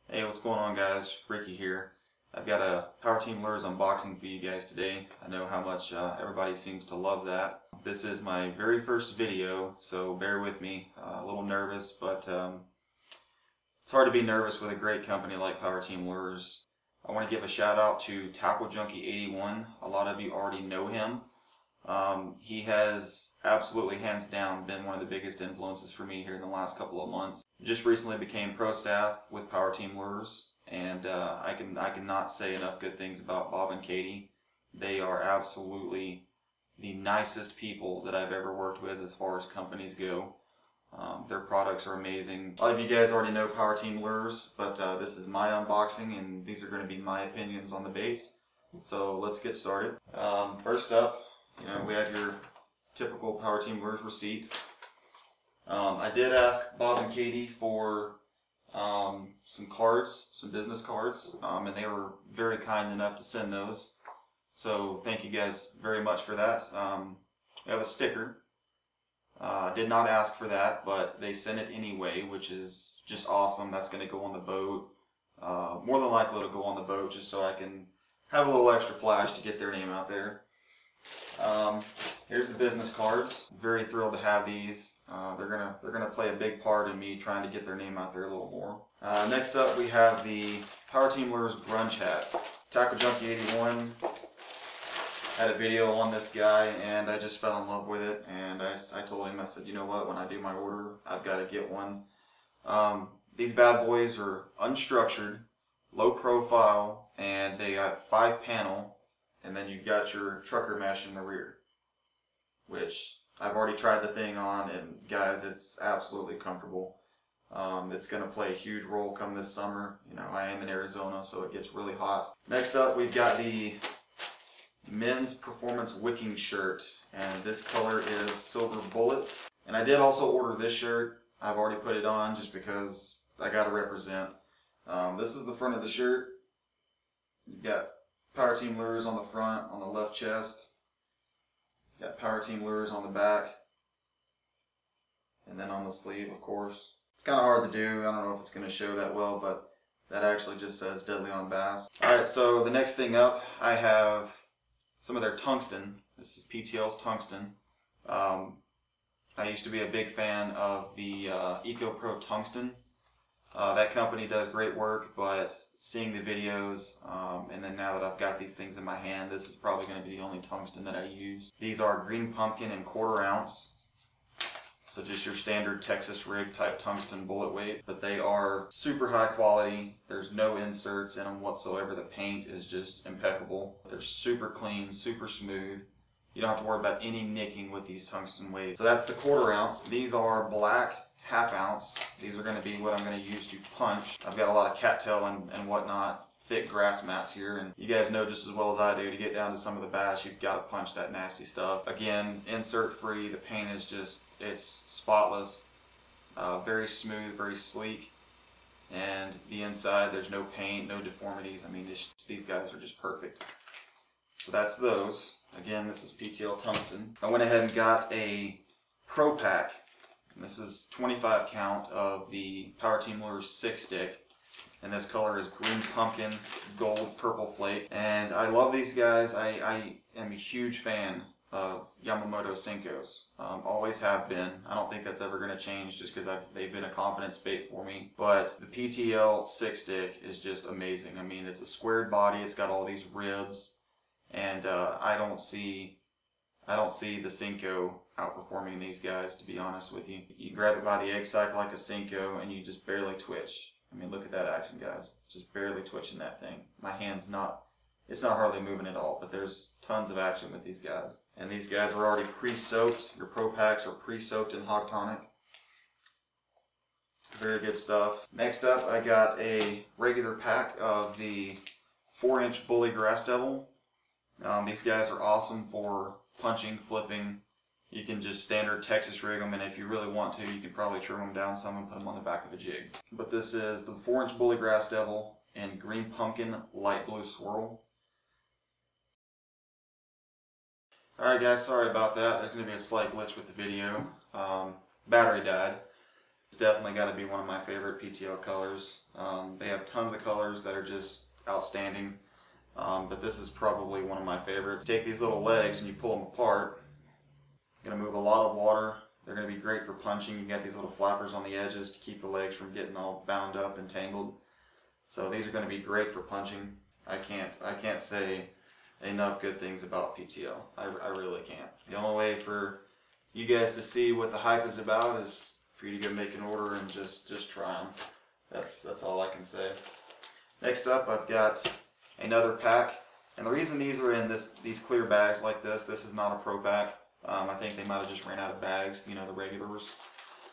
Hey, what's going on, guys? Ricky here. I've got a Power Team Lures unboxing for you guys today. I know how much everybody seems to love that. This is my very first video, so bear with me. A little nervous, but it's hard to be nervous with a great company like Power Team Lures. I want to give a shout out to Tackle Junkie 81. A lot of you already know him. He has absolutely, hands down, been one of the biggest influences for me here in the last couple of months. Just recently became pro staff with Power Team Lures, and I cannot say enough good things about Bob and Katie. They are absolutely the nicest people that I've ever worked with as far as companies go. Their products are amazing. A lot of you guys already know Power Team Lures, but this is my unboxing, and these are going to be my opinions on the baits. So let's get started. First up, we have your typical Power Team Lures receipt. I did ask Bob and Katie for some cards, some business cards, and they were very kind enough to send those. So thank you guys very much for that. We have a sticker. I did not ask for that, but they sent it anyway, which is just awesome. That's going to go on the boat. More than likely it'll go on the boat just so I can have a little extra flash to get their name out there. Here's the business cards. Very thrilled to have these. They're gonna play a big part in me trying to get their name out there a little more. Next up, we have the Power Team Lures Grunge hat. Tackle Junkie 81 had a video on this guy, and I just fell in love with it. And I told him, I said, you know what? When I do my order, I've got to get one. These bad boys are unstructured, low profile, and they have 5-panel. And then you've got your trucker mesh in the rear, which I've already tried the thing on, and guys, it's absolutely comfortable. It's going to play a huge role come this summer. I am in Arizona, so it gets really hot. Next up, we've got the men's performance wicking shirt, and this color is Silver Bullet. And I did also order this shirt. I've already put it on just because I got to represent. This is the front of the shirt. You've got Power Team Lures on the front, on the left chest. Got Power Team Lures on the back. And then on the sleeve, of course. It's kind of hard to do. I don't know if it's going to show that well, but that actually just says Deadly on Bass. Alright, so the next thing up, I have some of their tungsten. This is PTL's tungsten. I used to be a big fan of the EcoPro tungsten. That company does great work, but seeing the videos, and then now that I've got these things in my hand, this is probably going to be the only tungsten that I use. These are green pumpkin and 1/4 ounce. So just your standard Texas rig type tungsten bullet weight, but they are super high quality. There's no inserts in them whatsoever. The paint is just impeccable. They're super clean, super smooth. You don't have to worry about any nicking with these tungsten weights. So that's the 1/4 ounce. These are black 1/2 ounce. These are going to be what I'm going to use to punch. I've got a lot of cattail and whatnot, thick grass mats here, and you guys know just as well as I do, to get down to some of the bass, you've got to punch that nasty stuff. Again, insert free. The paint is just, it's spotless, very smooth, very sleek, and the inside, there's no paint, no deformities. I mean, these guys are just perfect. So that's those. Again, this is PTL tungsten. I went ahead and got a Pro Pack. And this is 25 count of the Power Team Lures 6-stick. And this color is green pumpkin, gold, purple flake. And I love these guys. I am a huge fan of Yamamoto Senkos. Always have been. I don't think that's ever going to change just because they've been a confidence bait for me. But the PTL 6-stick is just amazing. I mean, it's a squared body. It's got all these ribs. And I don't see the Senko outperforming these guys, to be honest with you. You grab it by the egg sac like a Senko and you just barely twitch. I mean, look at that action, guys. Just barely twitching that thing. My hand's it's not hardly moving at all, but there's tons of action with these guys. And these guys are already pre-soaked. Your Pro Packs are pre-soaked in Hog Tonic. Very good stuff. Next up, I got a regular pack of the 4-inch Bully Grass Devil. These guys are awesome for punching, flipping. You can just standard Texas rig them, and if you really want to, you can probably trim them down some and put them on the back of a jig. But this is the 4-inch Bully Grass Devil in green pumpkin, light blue swirl. Alright guys, sorry about that. There's going to be a slight glitch with the video. Battery died. It's definitely got to be one of my favorite PTL colors. They have tons of colors that are just outstanding. But this is probably one of my favorites. Take these little legs and you pull them apart. Going to move a lot of water. They're going to be great for punching. You got these little flappers on the edges to keep the legs from getting all bound up and tangled. So these are going to be great for punching. I can't say enough good things about PTL. I really can't. The only way for you guys to see what the hype is about is for you to go make an order and just try them. That's all I can say. Next up, I've got another pack, and the reason these are in these clear bags like this is not a pro pack. I think they might have just ran out of bags, you know, the regulars.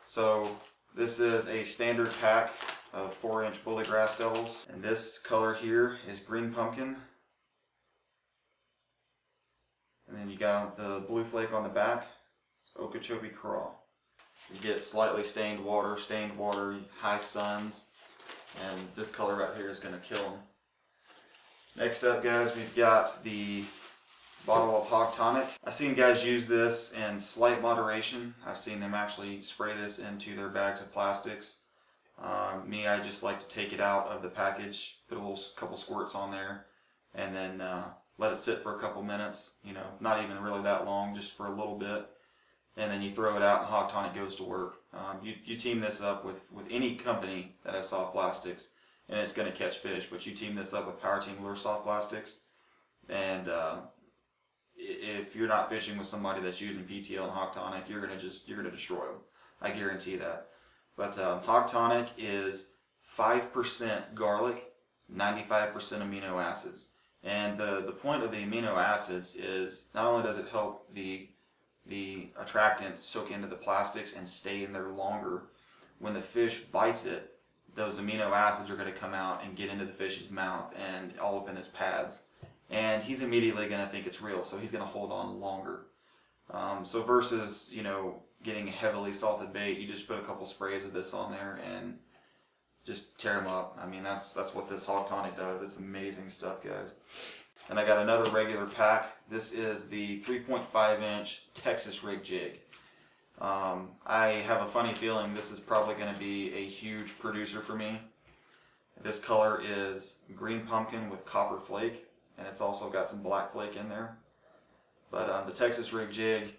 So this is a standard pack of 4-inch Bulletgrass Devils, and this color here is green pumpkin, and then you got the blue flake on the back, Okeechobee Craw. You get slightly stained water, high suns, and this color right here is going to kill them. Next up, guys, we've got the bottle of Hog Tonic. I've seen guys use this in slight moderation. I've seen them actually spray this into their bags of plastics. Me, I just like to take it out of the package, put a couple squirts on there, and then let it sit for a couple minutes. You know, not even really that long, just for a little bit. And then you throw it out and Hog Tonic goes to work. You team this up with any company that has soft plastics, and it's going to catch fish. But you team this up with Power Team Lure soft plastics, and if you're not fishing with somebody that's using PTL and Hog Tonic, you're gonna destroy them. I guarantee that. But Hog Tonic is 5% garlic, 95% amino acids, and the point of the amino acids is not only does it help the attractant soak into the plastics and stay in there longer. When the fish bites it, those amino acids are going to come out and get into the fish's mouth and all up in his pads, and he's immediately going to think it's real, so he's going to hold on longer. So versus, you know, getting a heavily salted bait, you just put a couple sprays of this on there and just tear them up. I mean, that's what this Hog Tonic does. It's amazing stuff, guys. And I got another regular pack. This is the 3.5-inch Texas Rig Jig. I have a funny feeling this is probably going to be a huge producer for me. This color is green pumpkin with copper flake, and it's also got some black flake in there. But the Texas Rig Jig,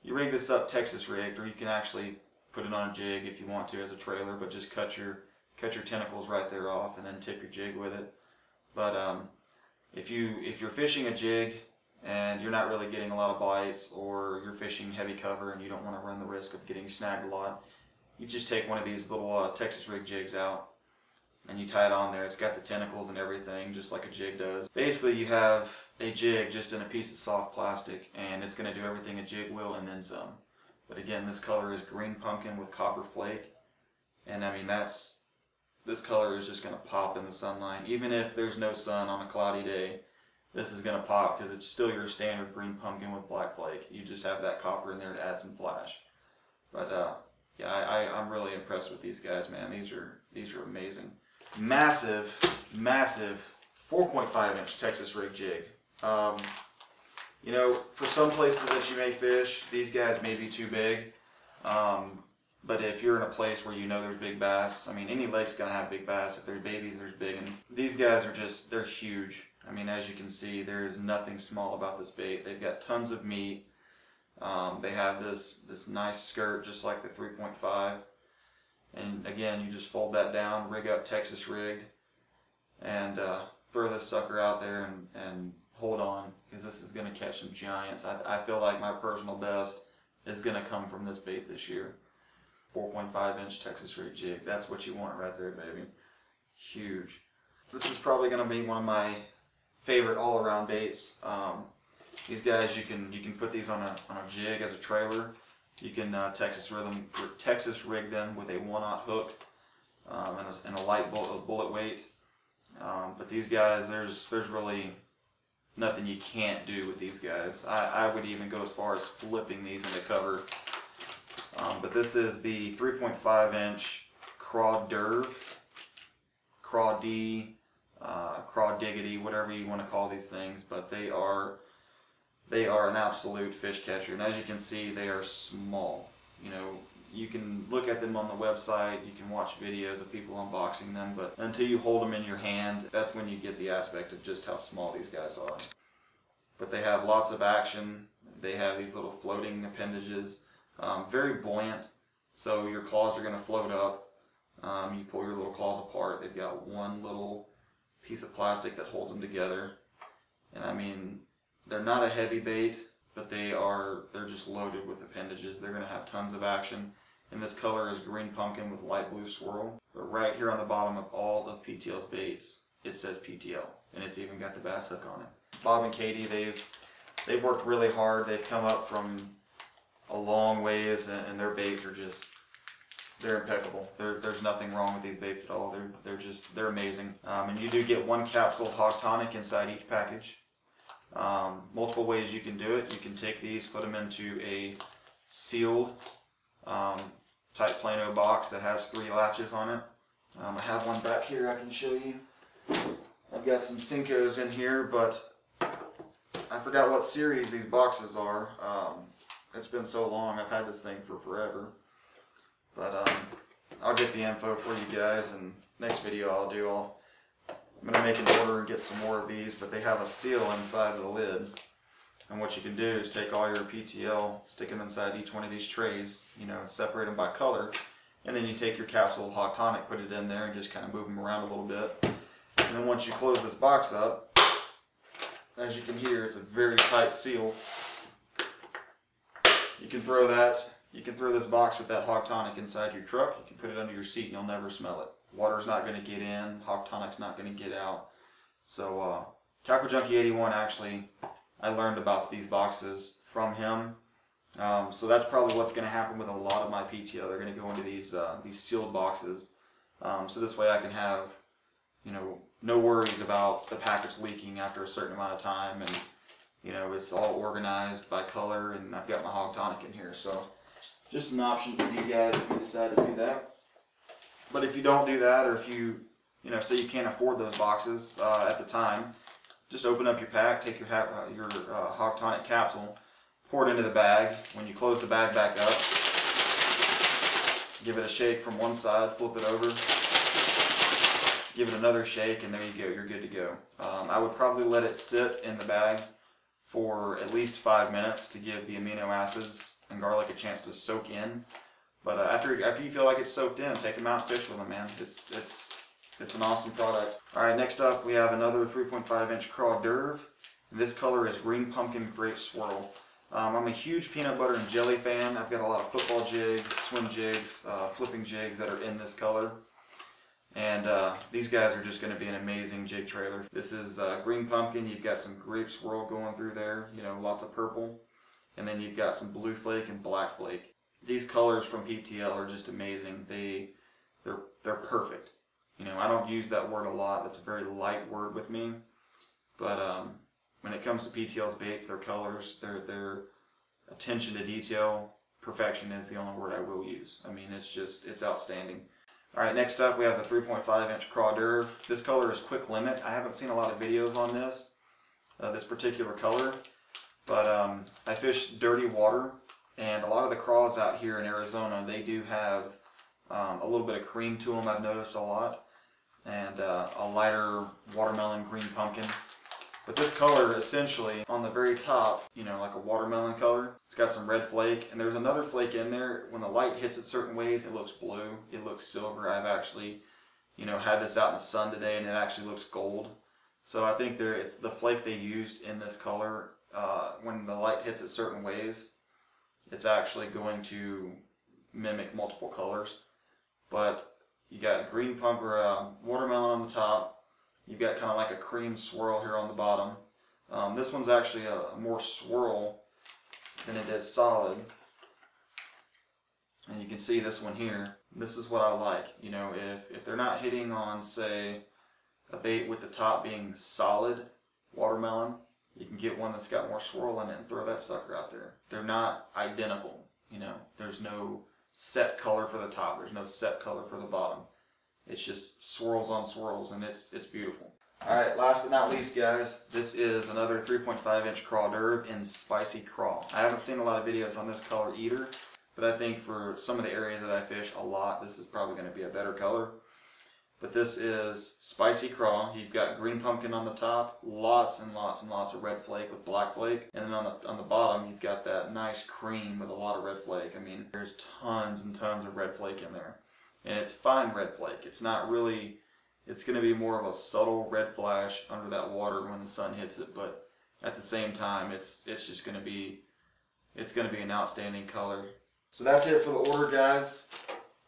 you rig this up Texas rigged, or you can actually put it on a jig if you want to as a trailer, but just cut your tentacles right there off and then tip your jig with it. But if you're fishing a jig and you're not really getting a lot of bites, or you're fishing heavy cover and you don't want to run the risk of getting snagged a lot, you just take one of these little Texas Rig jigs out and you tie it on there. It's got the tentacles and everything, just like a jig does. Basically, you have a jig just in a piece of soft plastic, and it's going to do everything a jig will and then some. But again, this color is green pumpkin with copper flake, and I mean, this color is just going to pop in the sunlight. Even if there's no sun on a cloudy day, this is going to pop because it's still your standard green pumpkin with black flake. You just have that copper in there to add some flash. But yeah, I'm really impressed with these guys, man. These are amazing. Massive 4.5-inch Texas Rig Jig. You know, for some places that you may fish, these guys may be too big. But if you're in a place where you know there's big bass, I mean, any lake's gonna have big bass. If there's babies, there's big ones. These guys are they're huge. I mean, as you can see, there is nothing small about this bait. They've got tons of meat. They have this nice skirt, just like the 3.5. And again, you just fold that down, rig up Texas rigged, and throw this sucker out there and hold on, because this is gonna catch some giants. I feel like my personal best is gonna come from this bait this year. 4.5-inch Texas Rig Jig. That's what you want right there, baby. Huge. This is probably going to be one of my favorite all-around baits. These guys, you can put these on a jig as a trailer. You can Texas rig them with a 1/0 hook and a light bullet weight. But these guys, there's really nothing you can't do with these guys. I would even go as far as flipping these into cover. But this is the 3.5-inch Craw Derv, Craw D, Craw Diggity, whatever you want to call these things. But they are an absolute fish catcher, and as you can see, they are small. You know, you can look at them on the website, you can watch videos of people unboxing them, but until you hold them in your hand, that's when you get the aspect of just how small these guys are. But they have lots of action. They have these little floating appendages, very buoyant, so your claws are going to float up. You pull your little claws apart, they've got one little piece of plastic that holds them together. And I mean, they're not a heavy bait, but they're just loaded with appendages. They're going to have tons of action. And this color is green pumpkin with light blue swirl. But right here on the bottom of all of PTL's baits, it says PTL, and it's even got the bass hook on it. Bob and Katie, they've worked really hard. They've come up from a long ways, and their baits are just, they're impeccable. There's nothing wrong with these baits at all. They're amazing. And you do get one capsule of Hog Tonic inside each package. Multiple ways you can do it. You can take these, put them into a sealed type Plano box that has 3 latches on it. I have one back here I can show you. I've got some Senkos in here, but I forgot what series these boxes are. It's been so long. I've had this thing for forever. But I'll get the info for you guys, and next video I'm going to make an order and get some more of these, but they have a seal inside of the lid. And what you can do is take all your PTL, stick them inside each one of these trays, you know, and separate them by color. And then you take your capsule of Hog Tonic, put it in there, and just kind of move them around a little bit. And then once you close this box up, as you can hear, it's a very tight seal. You can throw this box with that Hog Tonic inside your truck. You can put it under your seat and you'll never smell it. Water's not going to get in. Hog Tonic's not going to get out. So Tackle Junkie 81, actually, I learned about these boxes from him. So that's probably what's going to happen with a lot of my PTO. They're going to go into these sealed boxes. So this way I can have, you know, no worries about the package leaking after a certain amount of time, and you know, it's all organized by color, and I've got my Hog Tonic in here. So just an option for you guys if you decide to do that. But if you don't do that, or if you say you can't afford those boxes at the time, just open up your pack, take your Hog Tonic capsule, pour it into the bag. When you close the bag back up, give it a shake from one side, flip it over, give it another shake, and there you go, you're good to go. I would probably let it sit in the bag for at least 5 minutes to give the amino acids and garlic a chance to soak in. But after you feel like it's soaked in, take them out and fish with them, man. It's an awesome product. Alright, next up we have another 3.5 inch Craw Derv. This color is Green Pumpkin Grape Swirl. I'm a huge peanut butter and jelly fan. I've got a lot of football jigs, swim jigs, flipping jigs that are in this color. And these guys are just going to be an amazing jig trailer. This is Green Pumpkin. You've got some Grape Swirl going through there, you know, lots of purple. And then you've got some Blue Flake and Black Flake. These colors from PTL are just amazing. They're perfect. You know, I don't use that word a lot. It's a very light word with me. But when it comes to PTL's baits, their colors, their attention to detail, perfection is the only word I will use. I mean, it's outstanding. Alright, next up we have the 3.5 inch Craw Derv. This color is Quick Limit. I haven't seen a lot of videos on this particular color, but I fish dirty water, and a lot of the craws out here in Arizona, they do have a little bit of cream to them, I've noticed a lot, and a lighter watermelon green pumpkin. But this color, essentially, on the very top, you know, like a watermelon color, it's got some red flake, and there's another flake in there. When the light hits it certain ways, it looks blue, it looks silver. I've actually, you know, had this out in the sun today, and it actually looks gold. So I think it's the flake they used in this color. When the light hits it certain ways, it's actually going to mimic multiple colors. But you got green watermelon on the top. You've got kind of like a cream swirl here on the bottom. This one's actually a more swirl than it is solid. And you can see this one here. This is what I like. You know, if they're not hitting on, say, a bait with the top being solid watermelon, you can get one that's got more swirl in it and throw that sucker out there. They're not identical. You know, there's no set color for the top. There's no set color for the bottom. It's just swirls on swirls, and it's beautiful. Alright, last but not least, guys, this is another 3.5 inch Craw Derv in Spicy Craw. I haven't seen a lot of videos on this color either, but I think for some of the areas that I fish a lot, this is probably going to be a better color. But this is Spicy Craw. You've got green pumpkin on the top, lots and lots and lots of red flake with black flake, and then on the bottom you've got that nice cream with a lot of red flake. I mean, there's tons and tons of red flake in there, and it's fine red flake. It's not really. It's going to be more of a subtle red flash under that water when the sun hits it, but at the same time, it's just going to be an outstanding color. So that's it for the order, guys.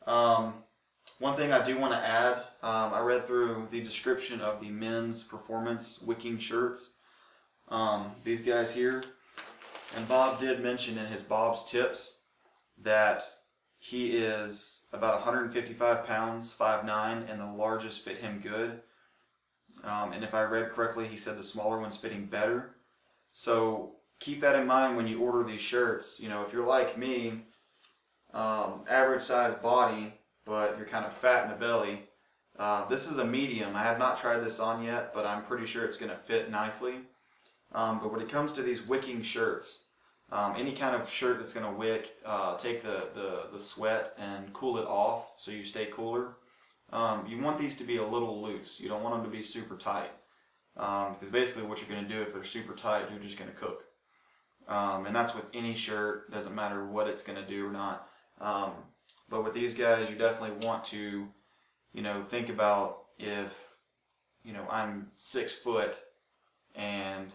One thing I do want to add, I read through the description of the men's performance wicking shirts. These guys here, and Bob did mention in his Bob's Tips that he is about 155 pounds, 5'9", and the largest fit him good. And if I read correctly, he said the smaller one's fitting better. So keep that in mind when you order these shirts. You know, if you're like me, average size body, but you're kind of fat in the belly, this is a medium. I have not tried this on yet, but I'm pretty sure it's going to fit nicely. But when it comes to these wicking shirts, any kind of shirt that's going to wick, take the sweat and cool it off so you stay cooler. You want these to be a little loose. You don't want them to be super tight. Because basically what you're going to do if they're super tight, you're just going to cook. And that's with any shirt, doesn't matter what it's going to do or not. But with these guys, you definitely want to, you know, think about if, you know, I'm 6 foot and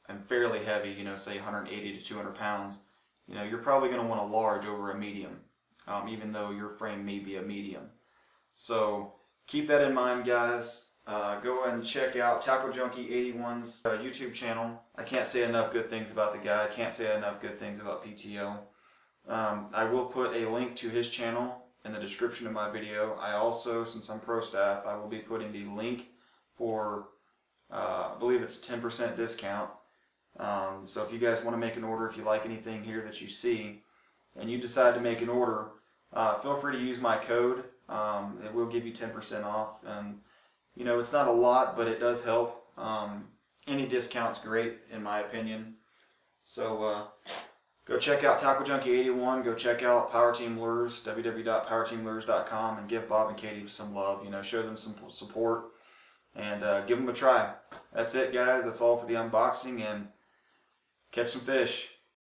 I'm fairly heavy, you know, say 180 to 200 pounds, you know, you're probably going to want a large over a medium, even though your frame may be a medium. So keep that in mind, guys. Go and check out Tackle Junkie 81's YouTube channel. I can't say enough good things about the guy. I can't say enough good things about PTO. I will put a link to his channel in the description of my video. I also, since I'm pro staff, I will be putting the link for, I believe it's a 10% discount. So if you guys want to make an order, if you like anything here that you see, and you decide to make an order, feel free to use my code. It will give you 10% off. And you know, it's not a lot, but it does help. Any discount's great, in my opinion. So go check out Tackle Junkie 81. Go check out Power Team Lures, www.powerteamlures.com, and give Bob and Katie some love. You know, show them some support, and give them a try. That's it, guys. That's all for the unboxing, and catch some fish.